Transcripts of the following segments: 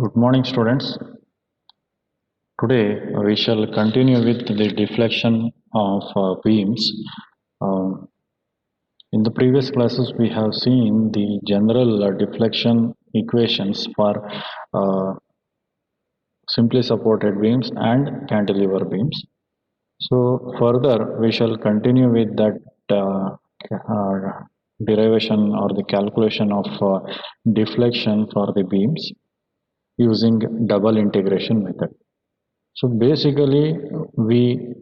Good morning, students. Today we shall continue with the deflection of beams. Um, in the previous classes, we have seen the general deflection equations for uh, simply supported beams and cantilever beams. So further, we shall continue with that derivation or the calculation of deflection for the beams using double integration method. So basically, we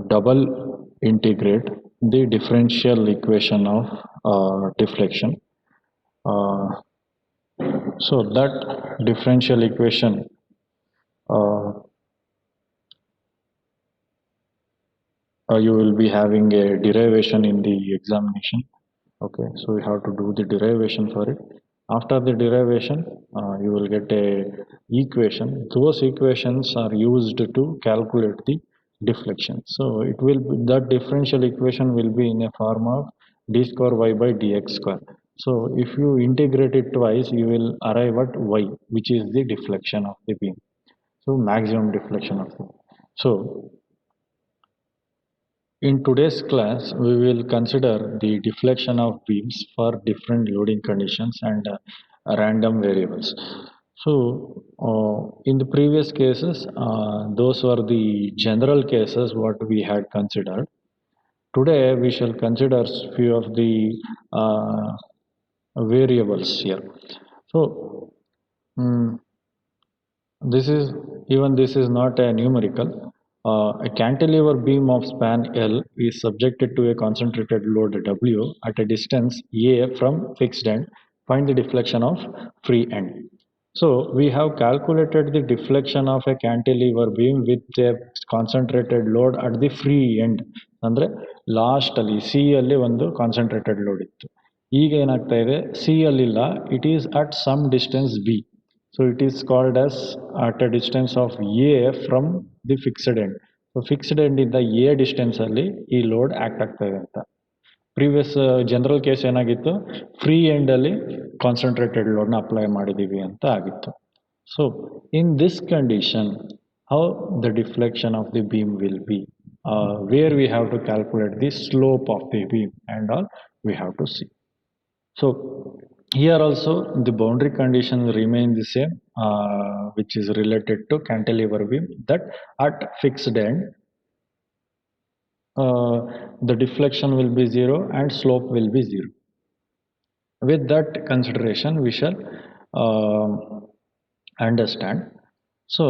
double integrate the differential equation of deflection. Uh, so that differential equation uh, you will be having a derivation in the examination. Okay, so you have to do the derivation for it. After the derivation, you will get a equation. Those equations are used to calculate the deflection. So it will be, that differential equation will be in a form of d square y by dx square. So if you integrate it twice, you will arrive at y, which is the deflection of the beam. So maximum deflection of the beam. So in today's class, we will consider the deflection of beams for different loading conditions and random variables. So, in the previous cases, those were the general cases what we had considered. Today, we shall consider few of the variables here. So, mm, this is not a numerical. A cantilever beam of span L is subjected to a concentrated load W at a distance A from fixed end. Find the deflection of free end. So we have calculated the deflection of a cantilever beam with a concentrated load at the free end. ಅಂದ್ರೆ last ಅಲ್ಲಿ C ಅಲ್ಲಿ ಒಂದು concentrated load ಇತ್ತು. ಈಗ ಏನಾಗ್ತಾ ಇದೆ, C ಅಲ್ಲಿಲ್ಲ, it is at some distance B. So it is called as at a distance of A from the fixed end. So fixed end ಇಂದ A distance ಅಲ್ಲಿ ಈ ಲೋಡ್ ಆಕ್ಟ್ ಆಗ್ತಾ ಇದೆ ಅಂತ. ಪ್ರೀವಿಯಸ್ ಜನರಲ್ ಕೇಸ್ ಏನಾಗಿತ್ತು, free end ಅಲ್ಲಿ concentrated ಲೋಡ್ನ apply ಮಾಡಿದೀವಿ ಅಂತ ಆಗಿತ್ತು. So in this condition how the deflection of the beam will be, where we have to calculate the slope of the beam and all we have to see. So here also the boundary conditions remain the same, which is related to cantilever beam, that at fixed end the deflection will be zero and slope will be zero. With that consideration, we shall understand. So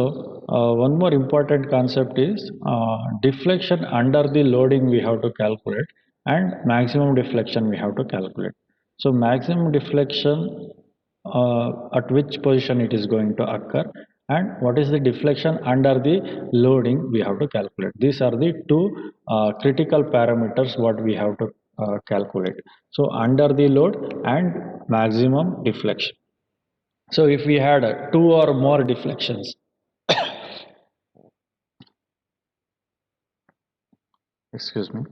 one more important concept is deflection under the loading we have to calculate, and maximum deflection we have to calculate. So maximum deflection, at which position it is going to occur, and what is the deflection under the loading we have to calculate. These are the two critical parameters what we have to calculate. So under the load and maximum deflection. So if we had two or more deflections, excuse me.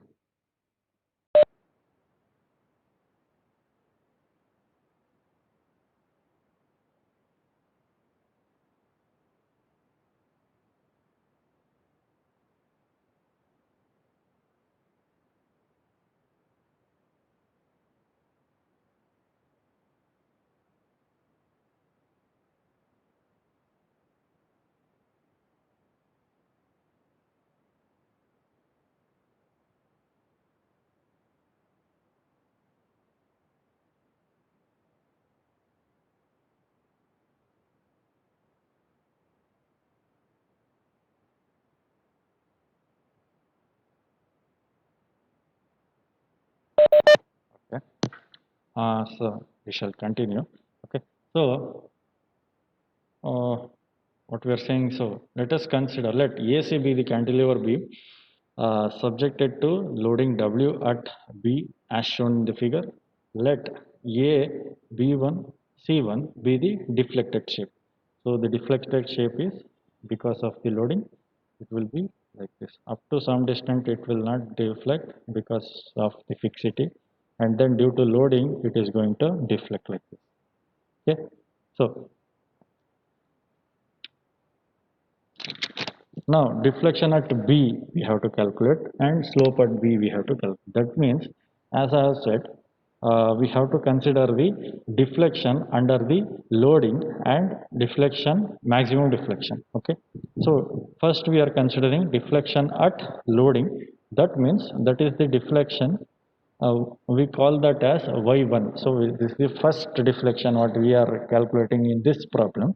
Okay. So we shall continue. Okay. So what we are saying. So let us consider. Let AC be the cantilever beam subjected to loading W at B as shown in the figure. Let A B1 C1 be the deflected shape. So the deflected shape is, because of the loading, it will be like this. Up to some distance it will not deflect because of the fixity, and then due to loading it is going to deflect like this. Okay. So Now deflection at B we have to calculate and slope at B we have to calculate. That means, as I have said, we have to consider the deflection under the loading and deflection, maximum deflection. Okay. So first we are considering deflection at loading. That means that is the deflection. We call that as y1. So this is the first deflection what we are calculating in this problem.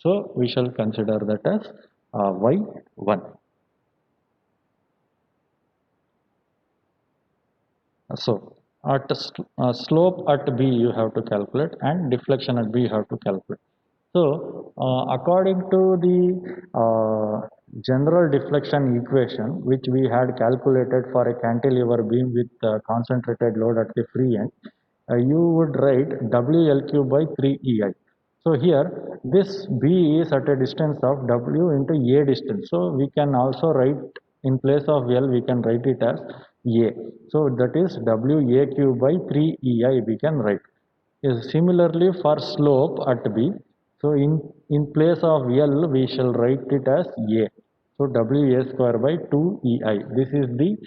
So we shall consider that as y1. So at slope at B you have to calculate and deflection at B you have to calculate. So according to the general deflection equation which we had calculated for a cantilever beam with concentrated load at the free end, you would write WLQ by 3EI. So here this B is at a distance of W into A distance. So we can also write in place of L we can write it as A. So that is WAQ by 3EI we can write. Yes, similarly for slope at B, so in place of L we shall write it as A. So WA square by 2EI. This is the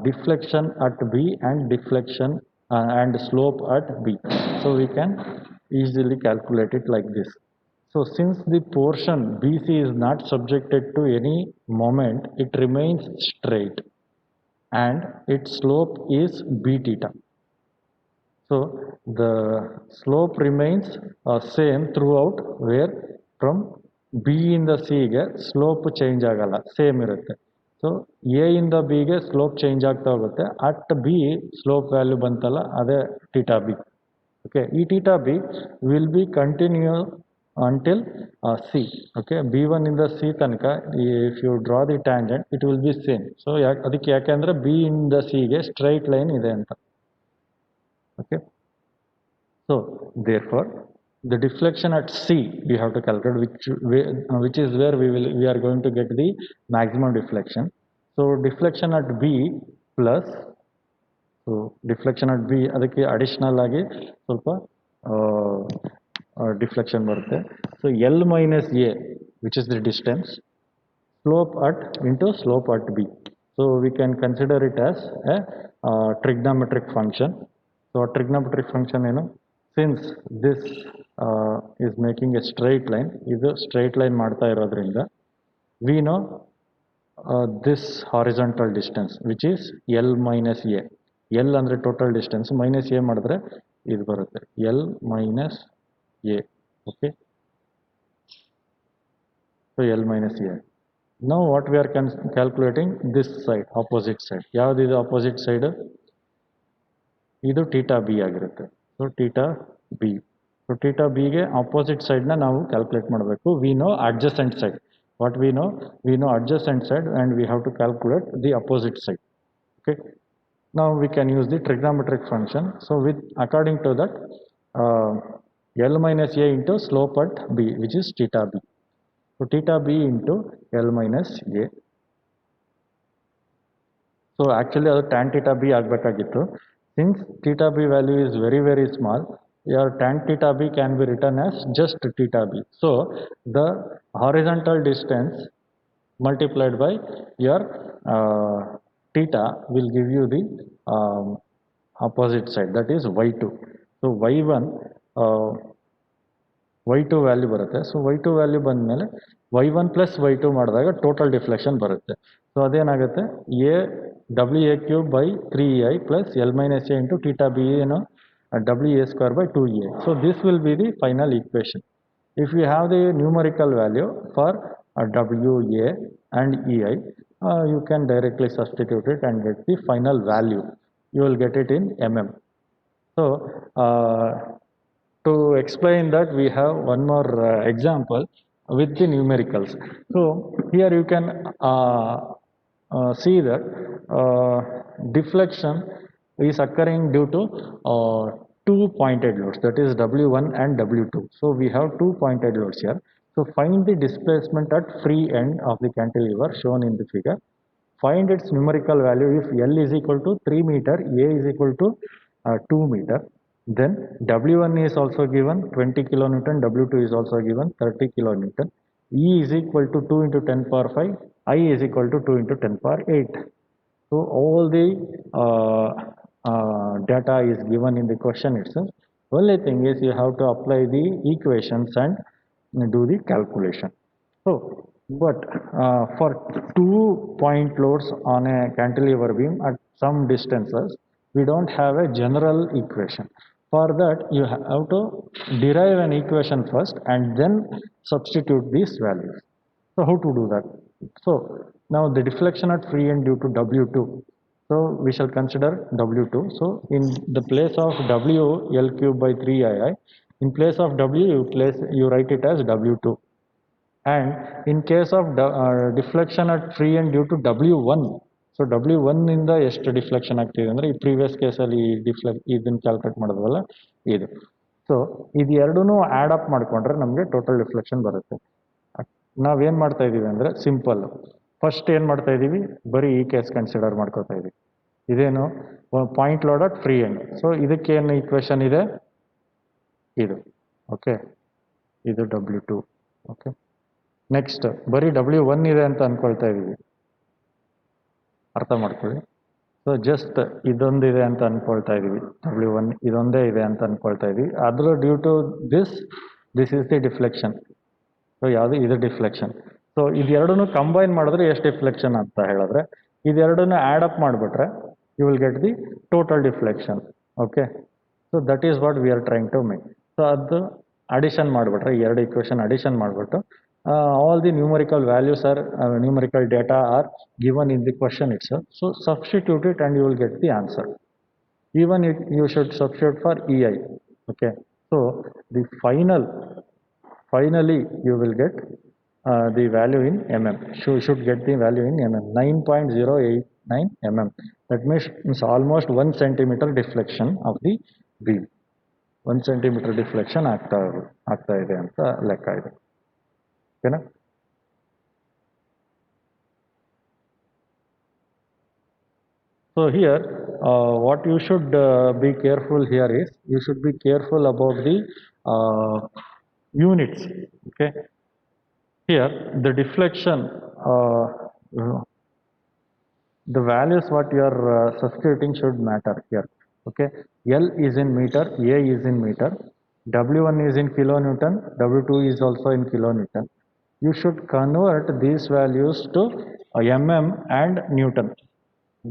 deflection at B and deflection and slope at B. So we can easily calculate it like this. So since the portion BC is not subjected to any moment, it remains straight and its slope is B theta. So the slope remains same throughout, where from B in the C ಗೆ slope change ಆಗಲ್ಲ, same ಇರುತ್ತೆ. So A ಇಂದ B ಗೆ slope change ಆಗ್ತಾ ಹೋಗುತ್ತೆ. At B slope value ಬಂತಲ್ಲ ಅದೇ theta B. Okay, ಈ theta B will be continue until C. Okay, B1 ಇಂದ C ತನಕ if you draw the tangent it will be same. So ಅದಕ್ಕೆ ಯಾಕೆಂದ್ರೆ B ಇಂದ C ಗೆ straight line ಇದೆ ಅಂತ. Okay. So therefore the deflection at C we have to calculate, which is where we are going to get the maximum deflection. So deflection at B plus, so deflection at B ಅದಕ್ಕೆ additional ಆಗಿ ಸ್ವಲ್ಪ deflection ಬರುತ್ತೆ. So L minus A, which is the distance, slope at into slope at B. So we can consider it as a trigonometric function. So a trigonometric function ಏನು, since this is making a straight line, ಇದು straight line ಮಾಡ್ತಾ ಇರೋದ್ರಿಂದ we know this horizontal distance which is L minus A. L ಅಂದ್ರೆ total distance, minus A ಮಾಡಿದ್ರೆ ಇದು ಬರುತ್ತೆ L minus A. Okay, so L minus A. Now what we are calculating this side, opposite side. ಯಾವ್ದು ಇದು opposite side? ಇದು theta B ಆಗಿರುತ್ತೆ. So theta B. So theta B ಗೆ opposite side ನ ನಾವು calculate ಮಾಡಬೇಕು. We know adjacent side. What we know? We know adjacent side and we have to calculate the opposite side. Okay. Now we can use the trigonometric function. So with according to that, L minus A into slope at B, which is theta B. So theta B into L minus A. So actually ಅದು tan theta B ಆಗಬೇಕಾಗಿತ್ತು. Since theta B value is very small, your tan theta B can be written as just theta B. So the horizontal distance multiplied by your theta will give you the opposite side, that is y2. So y1 y2 value ಬರುತ್ತೆ. So y2 value ಬಂದಮೇಲೆ y1 plus y2 ಮಾಡಿದಾಗ total deflection ಬರುತ್ತೆ. So ಅದೇನಾಗುತ್ತೆ, A W A cube by 3EI plus L minus A into theta B ಏನು W A square by 2EI. So this will be the final equation. If you have the numerical value for WA and EI, you can directly substitute it and get the final value. You will get it in mm. So to explain that, we have one more example with the numericals. So here you can see that deflection is occurring due to two pointed loads, that is W1 and W2. So we have two pointed loads here. So find the displacement at free end of the cantilever shown in the figure. Find its numerical value if L is equal to 3 meter, A is equal to 2 meter. Then W1 is also given 20 kilonewton, W2 is also given 30 kilonewton. E is equal to 2 into 10 power 5, I is equal to 2 into 10 power 8. So all the data is given in the question itself. Only thing is you have to apply the equations and do the calculation. So, but for 2-point loads on a cantilever beam at some distances, we don't have a general equation. For that, you have to derive an equation first and then substitute these values. So how to do that? So now the deflection at free end due to W2. So we shall consider W2. So in the place of W L cube by 3II, in place of W you write it as W2. And in case of deflection at free end due to W1, so W1 ಇಂದ ಎಷ್ಟು deflection ಆಗ್ತಿದೆ ಅಂದರೆ ಈ previous ಕೇಸಲ್ಲಿ ಇದನ್ನು calculate ಮಾಡಿದ್ವಲ್ಲ ಇದು. So ಇದು ಎರಡೂ ಆ್ಯಡ್ ಅಪ್ ಮಾಡಿಕೊಂಡ್ರೆ ನಮಗೆ ಟೋಟಲ್ ಡಿಫ್ಲೆಕ್ಷನ್ ಬರುತ್ತೆ. ನಾವೇನು ಮಾಡ್ತಾ ಇದ್ದೀವಿ ಅಂದರೆ ಸಿಂಪಲ್ ಫಸ್ಟ್ ಏನು ಮಾಡ್ತಾ ಇದ್ದೀವಿ, ಬರೀ ಈ ಕೇಸ್ ಕನ್ಸಿಡರ್ ಮಾಡ್ಕೋತಾ ಇದ್ದೀವಿ. ಇದೇನು point load at free end. So ಇದಕ್ಕೇನು ಈಕ್ವೇಶನ್ ಇದೆ, ಇದು ಓಕೆ, ಇದು W2 ಓಕೆ. ನೆಕ್ಸ್ಟ್ ಬರೀ W1 ಇದೆ ಅಂತ ಅಂದ್ಕೊಳ್ತಾ ಇದ್ದೀವಿ, ಅರ್ಥ ಮಾಡ್ಕೊಳ್ಳಿ. ಸೊ ಜಸ್ಟ್ ಇದೊಂದಿದೆ ಅಂತ ಅಂದ್ಕೊಳ್ತಾ ಇದ್ದೀವಿ, W1 ಇದೊಂದೇ ಇದೆ ಅಂತ ಅಂದ್ಕೊಳ್ತಾ ಇದ್ದೀವಿ. ಅದರ due to this is the deflection. So ಯಾವುದು ಇದು ಡಿಫ್ಲೆಕ್ಷನ್. ಸೊ ಇದೆರಡನ್ನೂ ಕಂಬೈನ್ ಮಾಡಿದ್ರೆ ಎಷ್ಟು ಡಿಫ್ಲೆಕ್ಷನ್ ಅಂತ ಹೇಳಿದ್ರೆ, ಇದೆರಡನ್ನೂ ಆ್ಯಡ್ ಅಪ್ ಮಾಡಿಬಿಟ್ರೆ you will get the total deflection okay. So that is what we are trying to make. So ಅದು ಅಡಿಷನ್ ಮಾಡಿಬಿಟ್ರೆ, ಎರಡು ಇಕ್ವೇಷನ್ ಅಡಿಷನ್ ಮಾಡಿಬಿಟ್ಟು all the numerical values are numerical data are given in the question itself. So substitute it and you will get the answer. Even if you should substitute for EI. Okay. So the finally you will get the value in mm. You should get the value in mm, 9.089 mm. That means almost 1 centimeter deflection of the beam. 1 centimeter deflection ಆಗ್ತಾ ಇದೆ ಅಂತ ಲೆಕ್ಕ ಇದೆ. Okay. So here what you should be careful here is you should be careful about the units. Okay. Here the deflection the values what you are substituting should matter here. Okay. L is in meter, A is in meter, W1 is in kilonewton, W2 is also in kilonewton. You should convert these values to mm and Newton.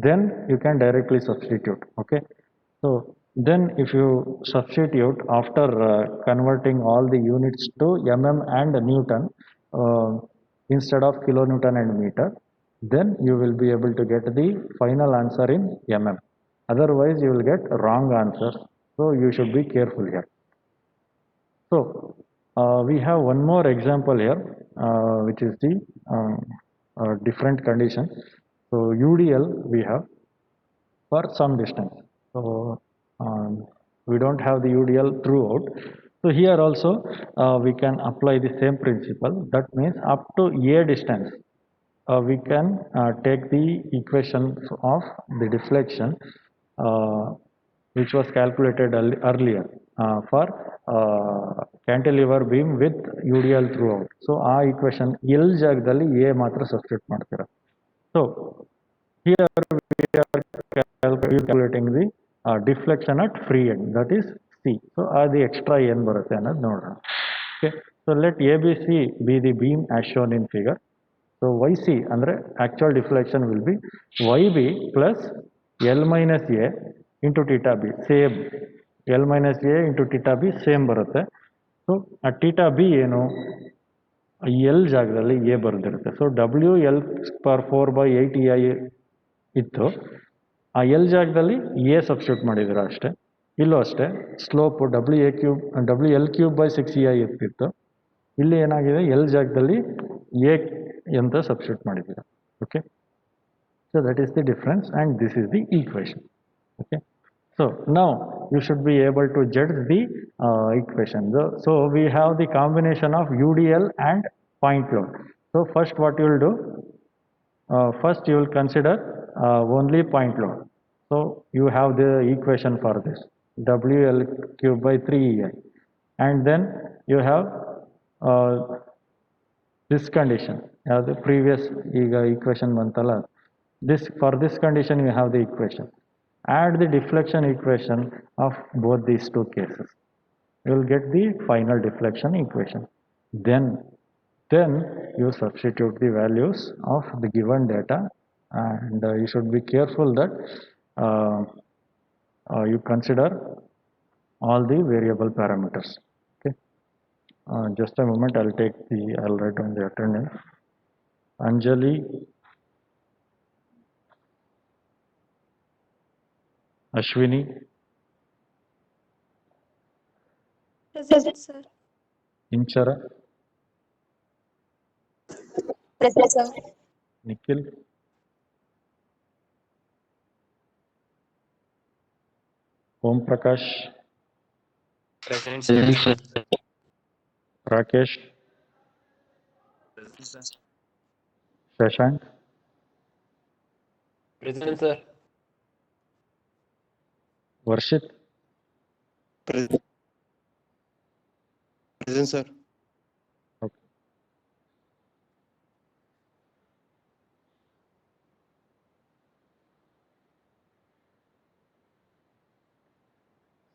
Then you can directly substitute. Okay. So then if you substitute after converting all the units to mm and Newton instead of kilonewton and meter, then you will be able to get the final answer in mm. Otherwise you will get wrong answer. So you should be careful here. So we have one more example here, which is the different condition. So UDL we have for some distance. So we don't have the UDL throughout. So here also we can apply the same principle. That means up to A distance we can take the equation of the deflection which was calculated earlier for cantilever beam with UDL throughout. So ಆ equation L ಜಾಗದಲ್ಲಿ A ಮಾತ್ರ substitute ಮಾಡ್ತೀರಾ. So here we are calculating the deflection at free end, that is C. So the extra ಏನು ಬರುತ್ತೆ ಅನ್ನೋದು ನೋಡೋಣ. Okay. So let ABC be the beam as shown in figure. So YC ಅಂದರೆ actual deflection will be YB plus L minus A into theta B. Same L minus A into theta B same ಬರುತ್ತೆ. So ಆ theta B ಏನು L ಜಾಗದಲ್ಲಿ A ಬರೆದಿರುತ್ತೆ. So W L per 4/8EI ಇತ್ತು, ಆ L ಜಾಗದಲ್ಲಿ A substitute ಮಾಡಿದ್ರು ಅಷ್ಟೇ. ಇಲ್ಲೂ ಅಷ್ಟೇ ಸ್ಲೋಪ್ WL3/6EI ಇರ್ತಿತ್ತು, ಇಲ್ಲಿ ಏನಾಗಿದೆ ಎಲ್ ಜಾಗದಲ್ಲಿ ಎ ಅಂತ ಸಬ್ಸ್ಟಿಟ್ಯೂಟ್ ಮಾಡಿದ್ದೀರಾ. Okay. So that is the difference and this is the equation. Okay. So now you should be able to judge the equation. So we have the combination of UDL and point load. So first what you will do, first you will consider only point load. So you have the equation for this, WL3/3EI, and then you have this condition, the previous equation bantala, this for this condition you have the equation. Add the deflection equation of both these two cases. You will get the final deflection equation. Then you substitute the values of the given data, and you should be careful that uh, you consider all the variable parameters. Okay. Just a moment, I'll write down the attendance. Anjali, Ashwini, Present, sir. Inchara, Present, sir. Nikhil, Om Prakash, Present, sir. Rakesh, Shashank, Present, sir. Varshit, Present, sir. okay.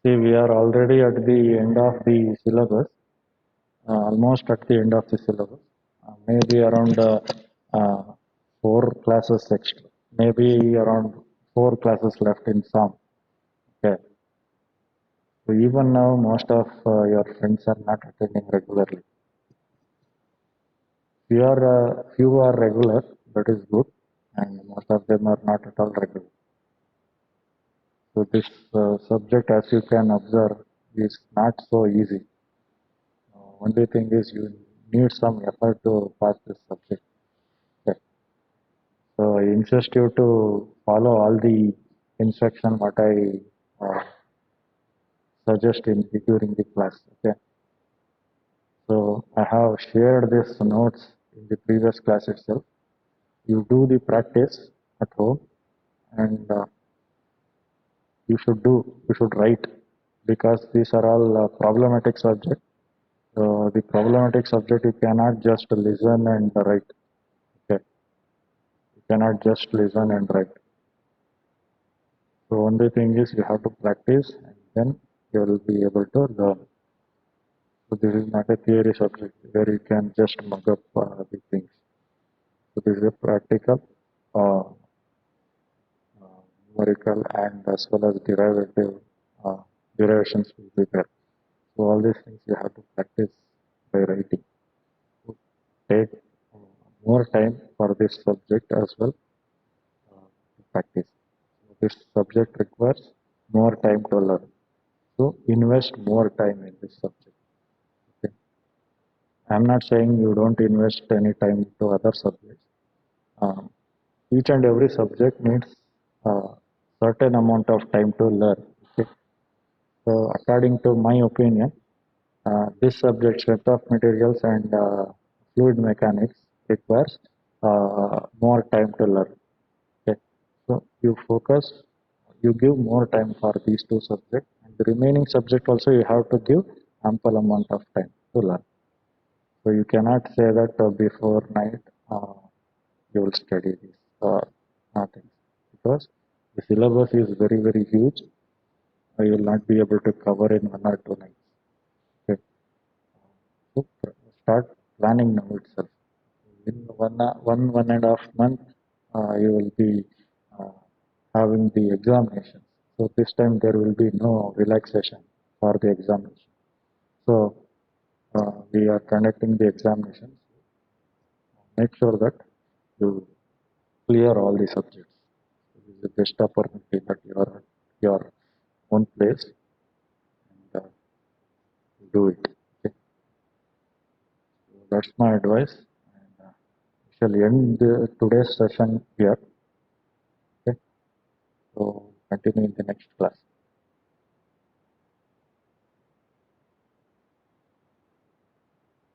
See, we are already at the end of the syllabus, almost at the end of the syllabus. Maybe around uh, 4 classes extra, maybe around 4 classes left in some. Okay. So even now, most of your friends are not attending regularly. Few are regular, that is good, and most of them are not at all regular. So this subject, as you can observe, is not so easy. Only thing is you need some effort to pass this subject. Okay. So I insist you to follow all the instruction what I suggest during the class. Okay. So I have shared this notes in the previous class itself. You do the practice at home, and you should write, because these are all problematic subjects. The problematic subject you cannot just listen and write. Okay, you cannot just listen and write. So only thing is you have to practice, and then you will be able to learn. So this is not a theory subject where you can just mug up the things. So this is a practical, uh, numerical, and as well as uh, derivations will be there. So all these things you have to practice by writing. So take more time for this subject as well to practice. So this subject requires more time to learn. So invest more time in this subject. Okay. I'm not saying you don't invest any time to other subjects. Um, each and every subject needs a certain amount of time to learn. Okay. So according to my opinion, this subject, strength of materials and fluid mechanics, requires more time to learn. Okay. So you focus, you give more time for these two subjects, and the remaining subject also you have to give ample amount of time to learn. So you cannot say that before night you will study this. Nothing, because the syllabus is very huge. You will not be able to cover in 1 or 2 nights. Okay. So start planning now itself. In one and a half month, you will be uh, having the examination. So this time there will be no relaxation for the examination. So we are conducting the examinations. Make sure that you clear all the subjects. This is the best opportunity that you are at your own place, and do it. Okay. So that's my advice. And we shall end today's session here. Okay. So continue in the next class.